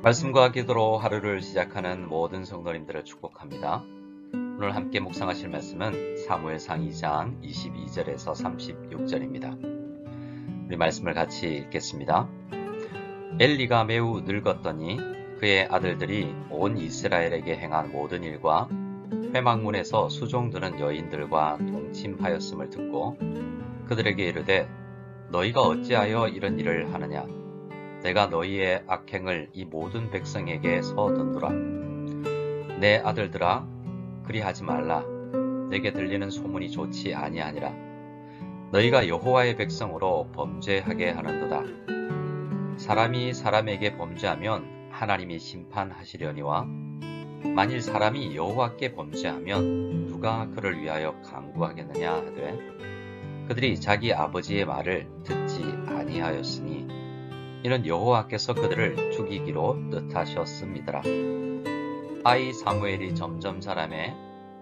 말씀과 기도로 하루를 시작하는 모든 성도님들을 축복합니다. 오늘 함께 묵상하실 말씀은 사무엘상 2장 22절에서 36절입니다. 우리 말씀을 같이 읽겠습니다. 엘리가 매우 늙었더니 그의 아들들이 온 이스라엘에게 행한 모든 일과 회막문에서 수종드는 여인들과 동침하였음을 듣고 그들에게 이르되 너희가 어찌하여 이런 일을 하느냐? 내가 너희의 악행을 이 모든 백성에게 서던두라. 내 아들들아, 그리하지 말라. 내게 들리는 소문이 좋지 아니하니라. 너희가 여호와의 백성으로 범죄하게 하는도다. 사람이 사람에게 범죄하면 하나님이 심판하시려니와 만일 사람이 여호와께 범죄하면 누가 그를 위하여 간구하겠느냐 하되 그들이 자기 아버지의 말을 듣지 아니하였으니 이는 여호와께서 그들을 죽이기로 뜻하셨음이더라. 아이 사무엘이 점점 자라매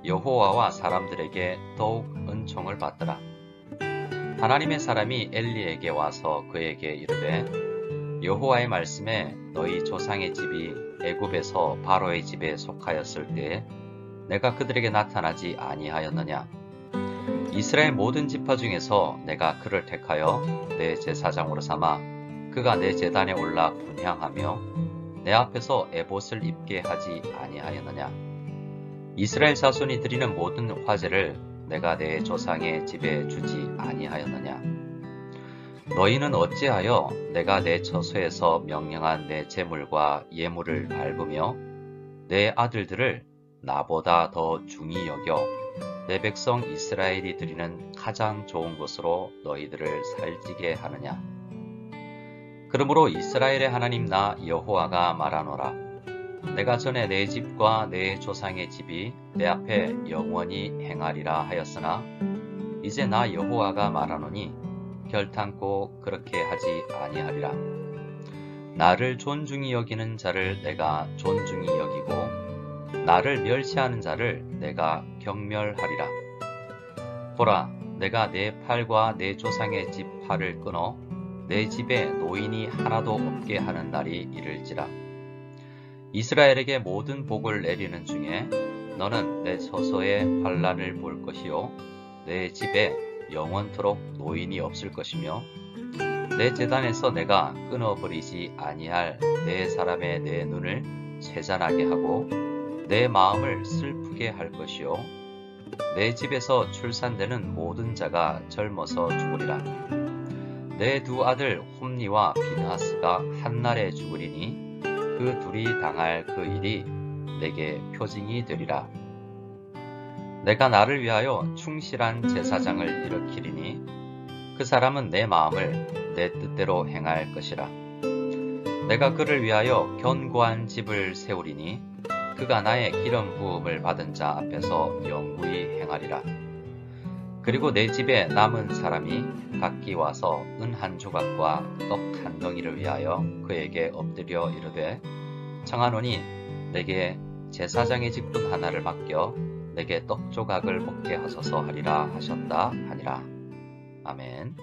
여호와와 사람들에게 더욱 은총을 받더라. 하나님의 사람이 엘리에게 와서 그에게 이르되 여호와의 말씀에 너희 조상의 집이 애굽에서 바로의 집에 속하였을 때에 내가 그들에게 나타나지 아니하였느냐? 이스라엘 모든 지파 중에서 내가 그를 택하여 내 제사장으로 삼아 그가 내 제단에 올라 분향하며 내 앞에서 에봇을 입게 하지 아니하였느냐? 이스라엘 자손이 드리는 모든 화제를 내가 내 조상의 집에 주지 아니하였느냐? 너희는 어찌하여 내가 내 처소에서 명령한 내 제물과 예물을 밟으며 내 아들들을 나보다 더 중히 여겨 내 백성 이스라엘이 드리는 가장 좋은 것으로 너희들을 살찌게 하느냐? 그러므로 이스라엘의 하나님 나 여호와가 말하노라. 내가 전에 내 집과 내 조상의 집이 내 앞에 영원히 행하리라 하였으나 이제 나 여호와가 말하노니 결탄코 그렇게 하지 아니하리라. 나를 존중히 여기는 자를 내가 존중히 여기고 나를 멸시하는 자를 내가 경멸하리라. 보라, 내가 내 팔과 내 조상의 집 팔을 끊어 내 집에 노인이 하나도 없게 하는 날이 이를지라. 이스라엘에게 모든 복을 내리는 중에 너는 내 처소에 환난을 볼 것이요 내 집에 영원토록 노인이 없을 것이며 내 제단에서 내가 끊어버리지 아니할 내 사람의 내 눈을 채잔하게 하고 내 마음을 슬프게 할 것이요 내 집에서 출산되는 모든 자가 젊어서 죽으리라. 내 두 아들 홈니와 비느하스가 한날에 죽으리니 그 둘이 당할 그 일이 내게 표징이 되리라. 내가 나를 위하여 충실한 제사장을 일으키리니 그 사람은 내 마음을 내 뜻대로 행할 것이라. 내가 그를 위하여 견고한 집을 세우리니 그가 나의 기름 부음을 받은 자 앞에서 영구히 행하리라. 그리고 내 집에 남은 사람이 각기 와서 은 한 조각과 떡 한 덩이를 위하여 그에게 엎드려 이르되 청하노니 내게 제사장의 직분 하나를 맡겨 내게 떡 조각을 먹게 하소서 하리라 하셨다 하니라. 아멘.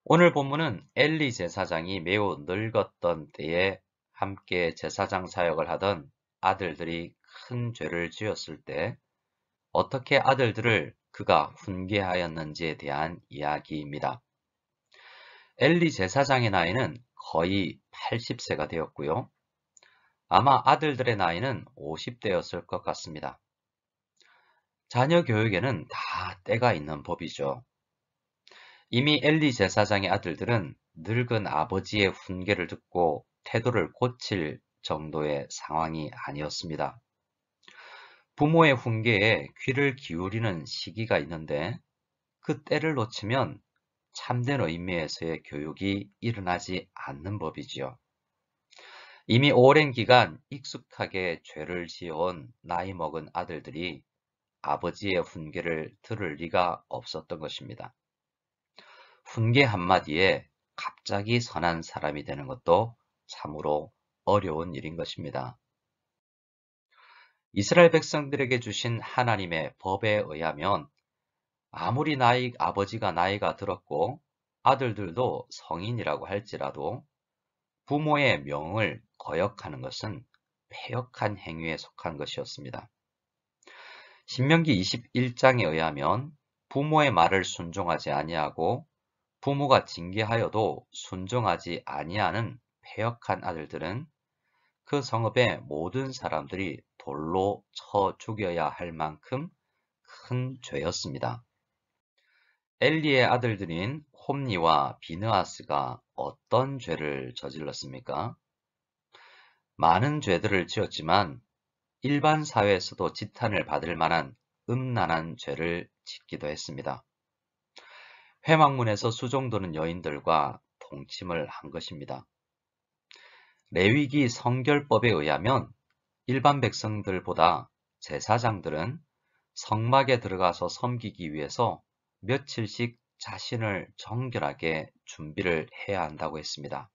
오늘 본문은 엘리 제사장이 매우 늙었던 때에 함께 제사장 사역을 하던 아들들이 큰 죄를 지었을 때 어떻게 아들들을 그가 훈계하였는지에 대한 이야기입니다. 엘리 제사장의 나이는 거의 80세가 되었고요. 아마 아들들의 나이는 50대였을 것 같습니다. 자녀 교육에는 다 때가 있는 법이죠. 이미 엘리 제사장의 아들들은 늙은 아버지의 훈계를 듣고 태도를 고칠 정도의 상황이 아니었습니다. 부모의 훈계에 귀를 기울이는 시기가 있는데 그 때를 놓치면 참된 의미에서의 교육이 일어나지 않는 법이지요. 이미 오랜 기간 익숙하게 죄를 지어온 나이 먹은 아들들이 아버지의 훈계를 들을 리가 없었던 것입니다. 훈계 한마디에 갑자기 선한 사람이 되는 것도 참으로 어려운 일인 것입니다. 이스라엘 백성들에게 주신 하나님의 법에 의하면 아무리 아버지가 나이가 들었고 아들들도 성인이라고 할지라도 부모의 명을 거역하는 것은 패역한 행위에 속한 것이었습니다. 신명기 21장에 의하면 부모의 말을 순종하지 아니하고 부모가 징계하여도 순종하지 아니하는 패역한 아들들은 그 성읍의 모든 사람들이 돌로 쳐 죽여야 할 만큼 큰 죄였습니다. 엘리의 아들들인 홈니와 비느하스가 어떤 죄를 저질렀습니까? 많은 죄들을 지었지만 일반 사회에서도 지탄을 받을 만한 음란한 죄를 짓기도 했습니다. 회막문에서 수종드는 여인들과 동침을 한 것입니다. 레위기 성결법에 의하면 일반 백성들보다 제사장들은 성막에 들어가서 섬기기 위해서 며칠씩 자신을 정결하게 준비를 해야 한다고 했습니다.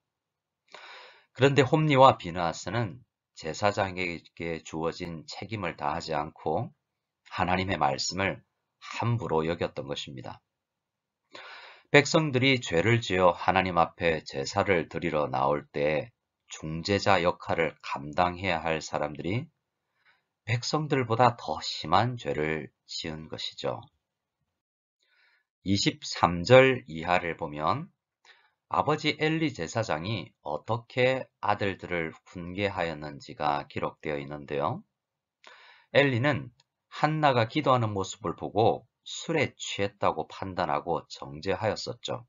그런데 홈니와 비느하스는 제사장에게 주어진 책임을 다하지 않고 하나님의 말씀을 함부로 여겼던 것입니다. 백성들이 죄를 지어 하나님 앞에 제사를 드리러 나올 때 중재자 역할을 감당해야 할 사람들이 백성들보다 더 심한 죄를 지은 것이죠. 23절 이하를 보면 아버지 엘리 제사장이 어떻게 아들들을 훈계하였는지가 기록되어 있는데요. 엘리는 한나가 기도하는 모습을 보고 술에 취했다고 판단하고 정죄하였었죠.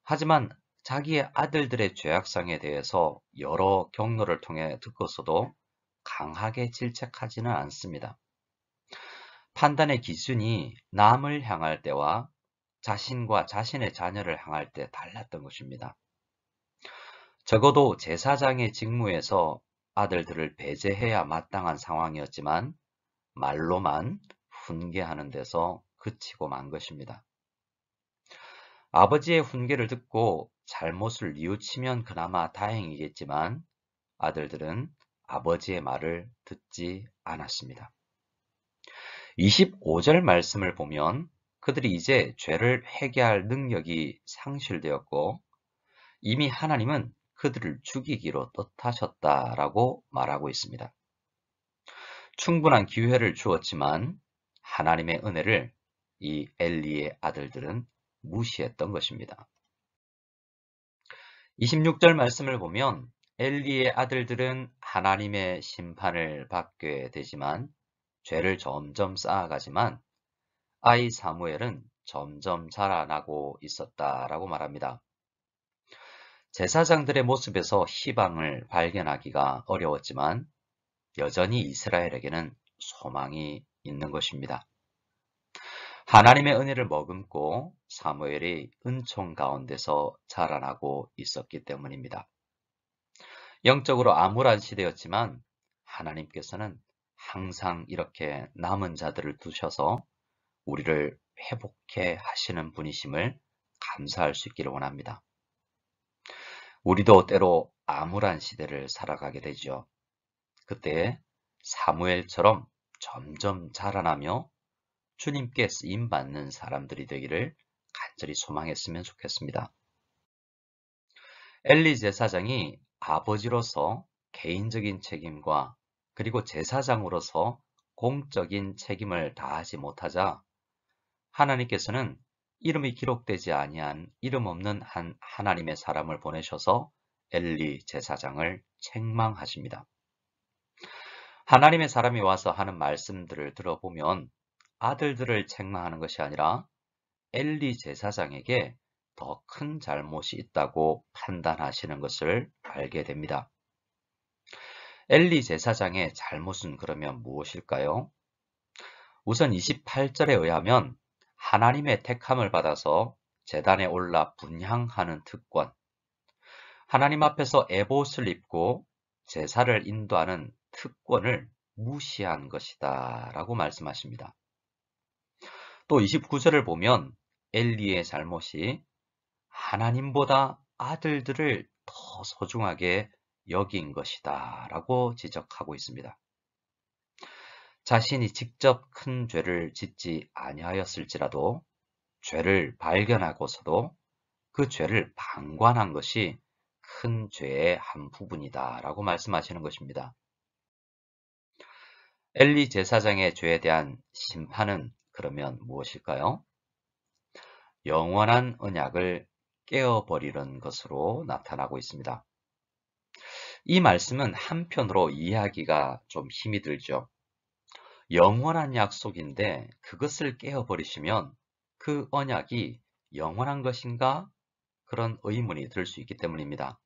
하지만 자기의 아들들의 죄악상에 대해서 여러 경로를 통해 듣고서도 강하게 질책하지는 않습니다. 판단의 기준이 남을 향할 때와 자신과 자신의 자녀를 향할 때 달랐던 것입니다. 적어도 제사장의 직무에서 아들들을 배제해야 마땅한 상황이었지만 말로만 훈계하는 데서 그치고 만 것입니다. 아버지의 훈계를 듣고 잘못을 뉘우치면 그나마 다행이겠지만 아들들은 아버지의 말을 듣지 않았습니다. 25절 말씀을 보면 그들이 이제 죄를 회개할 능력이 상실되었고 이미 하나님은 그들을 죽이기로 뜻하셨다라고 말하고 있습니다. 충분한 기회를 주었지만 하나님의 은혜를 이 엘리의 아들들은 무시했던 것입니다. 26절 말씀을 보면 엘리의 아들들은 하나님의 심판을 받게 되지만 죄를 점점 쌓아가지만 아이 사무엘은 점점 자라나고 있었다라고 말합니다. 제사장들의 모습에서 희망을 발견하기가 어려웠지만 여전히 이스라엘에게는 소망이 있는 것입니다. 하나님의 은혜를 머금고 사무엘이 은총 가운데서 자라나고 있었기 때문입니다. 영적으로 암울한 시대였지만 하나님께서는 항상 이렇게 남은 자들을 두셔서 우리를 회복해 하시는 분이심을 감사할 수 있기를 원합니다. 우리도 때로 암울한 시대를 살아가게 되죠. 그때 사무엘처럼 점점 자라나며 주님께 쓰임받는 사람들이 되기를 간절히 소망했으면 좋겠습니다. 엘리 제사장이 아버지로서 개인적인 책임과 그리고 제사장으로서 공적인 책임을 다하지 못하자 하나님께서는 이름이 기록되지 아니한 이름 없는 한 하나님의 사람을 보내셔서 엘리 제사장을 책망하십니다. 하나님의 사람이 와서 하는 말씀들을 들어보면 아들들을 책망하는 것이 아니라 엘리 제사장에게 더 큰 잘못이 있다고 판단하시는 것을 알게 됩니다. 엘리 제사장의 잘못은 그러면 무엇일까요? 우선 28절에 의하면 하나님의 택함을 받아서 제단에 올라 분향하는 특권, 하나님 앞에서 에봇을 입고 제사를 인도하는 특권을 무시한 것이다 라고 말씀하십니다. 또 29절을 보면 엘리의 잘못이 하나님보다 아들들을 더 소중하게 여긴 것이다 라고 지적하고 있습니다. 자신이 직접 큰 죄를 짓지 아니하였을지라도 죄를 발견하고서도 그 죄를 방관한 것이 큰 죄의 한 부분이다 라고 말씀하시는 것입니다. 엘리 제사장의 죄에 대한 심판은 그러면 무엇일까요? 영원한 언약을 깨어버리는 것으로 나타나고 있습니다. 이 말씀은 한편으로 이해하기가 좀 힘이 들죠. 영원한 약속인데 그것을 깨어버리시면 그 언약이 영원한 것인가? 그런 의문이 들 수 있기 때문입니다.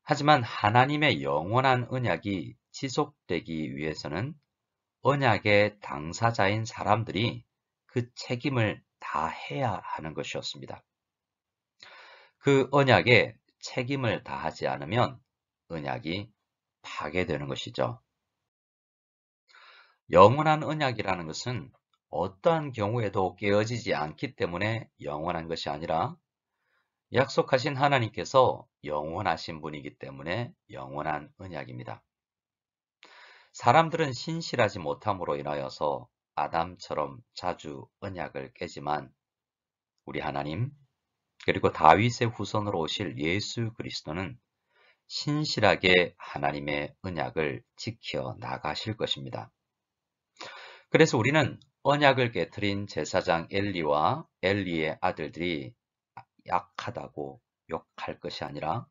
하지만 하나님의 영원한 언약이 지속되기 위해서는 언약의 당사자인 사람들이 그 책임을 다해야 하는 것이었습니다. 그 언약에 책임을 다하지 않으면 언약이 파괴되는 것이죠. 영원한 언약이라는 것은 어떠한 경우에도 깨어지지 않기 때문에 영원한 것이 아니라 약속하신 하나님께서 영원하신 분이기 때문에 영원한 언약입니다. 사람들은 신실하지 못함으로 인하여서 아담처럼 자주 언약을 깨지만 우리 하나님 그리고 다윗의 후손으로 오실 예수 그리스도는 신실하게 하나님의 언약을 지켜 나가실 것입니다. 그래서 우리는 언약을 깨트린 제사장 엘리와 엘리의 아들들이 약하다고 욕할 것이 아니라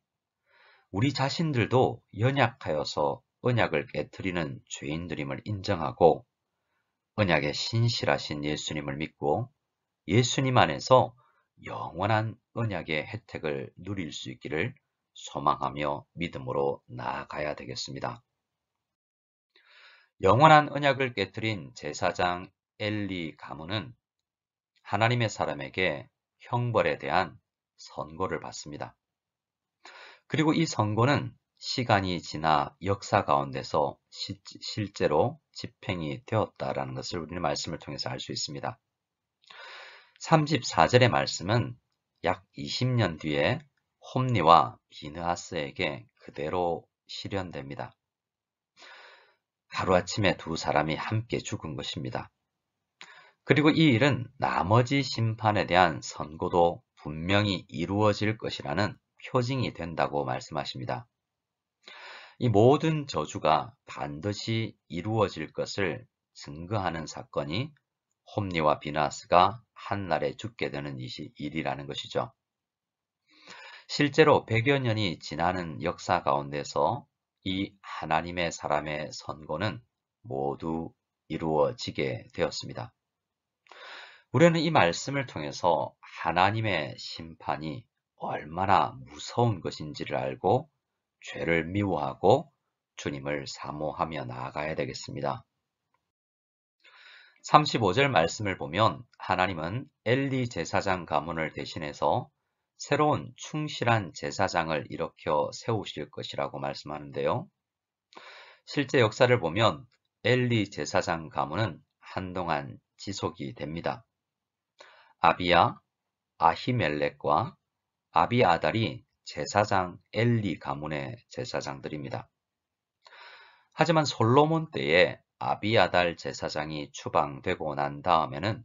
우리 자신들도 연약하여서 언약을 깨트리는 죄인들임을 인정하고 언약에 신실하신 예수님을 믿고 예수님 안에서 영원한 언약의 혜택을 누릴 수 있기를 소망하며 믿음으로 나아가야 되겠습니다. 영원한 언약을 깨트린 제사장 엘리 가문은 하나님의 사람에게 형벌에 대한 선고를 받습니다. 그리고 이 선고는 시간이 지나 역사 가운데서 실제로 집행이 되었다라는 것을 우리는 말씀을 통해서 알 수 있습니다. 34절의 말씀은 약 20년 뒤에 홈니와 비느하스에게 그대로 실현됩니다. 하루아침에 두 사람이 함께 죽은 것입니다. 그리고 이 일은 나머지 심판에 대한 선고도 분명히 이루어질 것이라는 표징이 된다고 말씀하십니다. 이 모든 저주가 반드시 이루어질 것을 증거하는 사건이 홈니와 비나스가 한날에 죽게 되는 일이라는 것이죠. 실제로 100여 년이 지나는 역사 가운데서 이 하나님의 사람의 선고는 모두 이루어지게 되었습니다. 우리는 이 말씀을 통해서 하나님의 심판이 얼마나 무서운 것인지를 알고 죄를 미워하고 주님을 사모하며 나아가야 되겠습니다. 35절 말씀을 보면 하나님은 엘리 제사장 가문을 대신해서 새로운 충실한 제사장을 일으켜 세우실 것이라고 말씀하는데요. 실제 역사를 보면 엘리 제사장 가문은 한동안 지속이 됩니다. 아비야, 아히멜렉과 아비아달이 제사장 엘리 가문의 제사장들입니다. 하지만 솔로몬 때에 아비아달 제사장이 추방되고 난 다음에는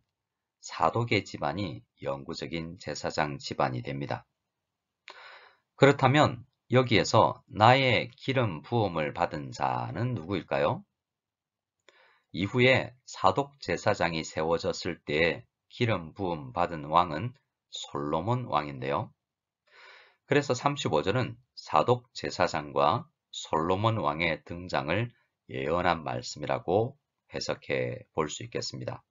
사독의 집안이 영구적인 제사장 집안이 됩니다. 그렇다면 여기에서 나의 기름 부음을 받은 자는 누구일까요? 이후에 사독 제사장이 세워졌을 때에 기름 부음 받은 왕은 솔로몬 왕인데요. 그래서 35절은 사독 제사장과 솔로몬 왕의 등장을 예언한 말씀이라고 해석해 볼 수 있겠습니다.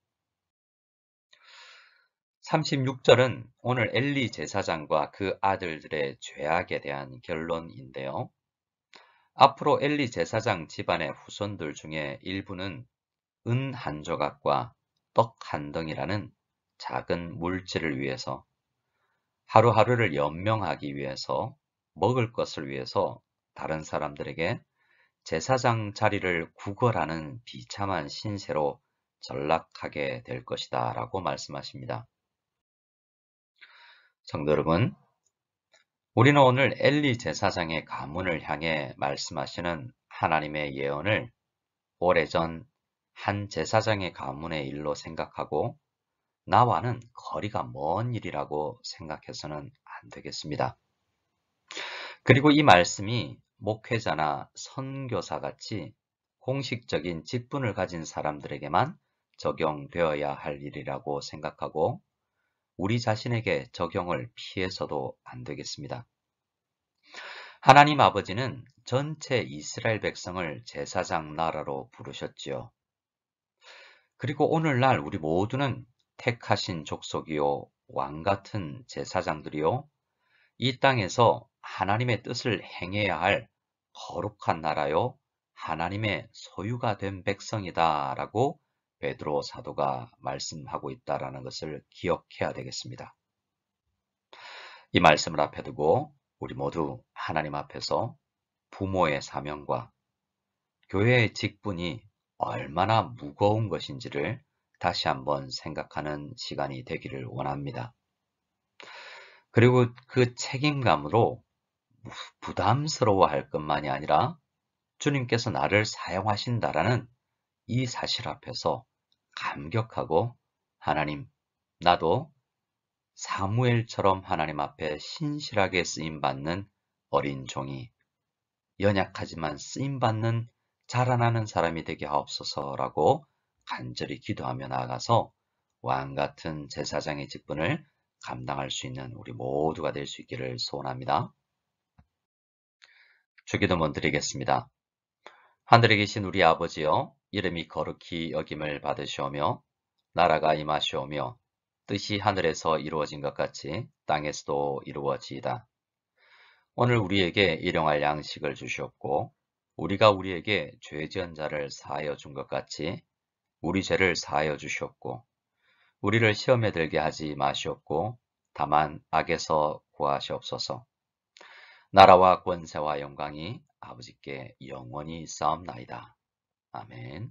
36절은 오늘 엘리 제사장과 그 아들들의 죄악에 대한 결론인데요. 앞으로 엘리 제사장 집안의 후손들 중에 일부는 은 한 조각과 떡 한 덩이라는 작은 물질을 위해서 하루하루를 연명하기 위해서 먹을 것을 위해서 다른 사람들에게 제사장 자리를 구걸하는 비참한 신세로 전락하게 될 것이다 라고 말씀하십니다. 성도 여러분, 우리는 오늘 엘리 제사장의 가문을 향해 말씀하시는 하나님의 예언을 오래전 한 제사장의 가문의 일로 생각하고 나와는 거리가 먼 일이라고 생각해서는 안 되겠습니다. 그리고 이 말씀이 목회자나 선교사 같이 공식적인 직분을 가진 사람들에게만 적용되어야 할 일이라고 생각하고 우리 자신에게 적용을 피해서도 안 되겠습니다. 하나님 아버지는 전체 이스라엘 백성을 제사장 나라로 부르셨지요. 그리고 오늘날 우리 모두는 택하신 족속이요, 왕 같은 제사장들이요, 이 땅에서 하나님의 뜻을 행해야 할 거룩한 나라요, 하나님의 소유가 된 백성이다 라고 베드로 사도가 말씀하고 있다는 것을 기억해야 되겠습니다. 이 말씀을 앞에 두고 우리 모두 하나님 앞에서 부모의 사명과 교회의 직분이 얼마나 무거운 것인지를 다시 한번 생각하는 시간이 되기를 원합니다. 그리고 그 책임감으로 부담스러워할 것만이 아니라 주님께서 나를 사용하신다라는 이 사실 앞에서 감격하고 하나님, 나도 사무엘처럼 하나님 앞에 신실하게 쓰임받는 어린 종이 연약하지만 쓰임받는 자라나는 사람이 되게 하옵소서라고 간절히 기도하며 나아가서 왕 같은 제사장의 직분을 감당할 수 있는 우리 모두가 될 수 있기를 소원합니다. 주기도문 드리겠습니다. 하늘에 계신 우리 아버지여, 이름이 거룩히 여김을 받으시오며 나라가 임하시오며 뜻이 하늘에서 이루어진 것 같이 땅에서도 이루어지이다. 오늘 우리에게 일용할 양식을 주시옵고 우리가 우리에게 죄 지은 자를 사하여 준 것 같이 우리 죄를 사하여 주시옵고 우리를 시험에 들게 하지 마시옵고 다만 악에서 구하시옵소서. 나라와 권세와 영광이 아버지께 영원히 있사옵나이다. 아멘.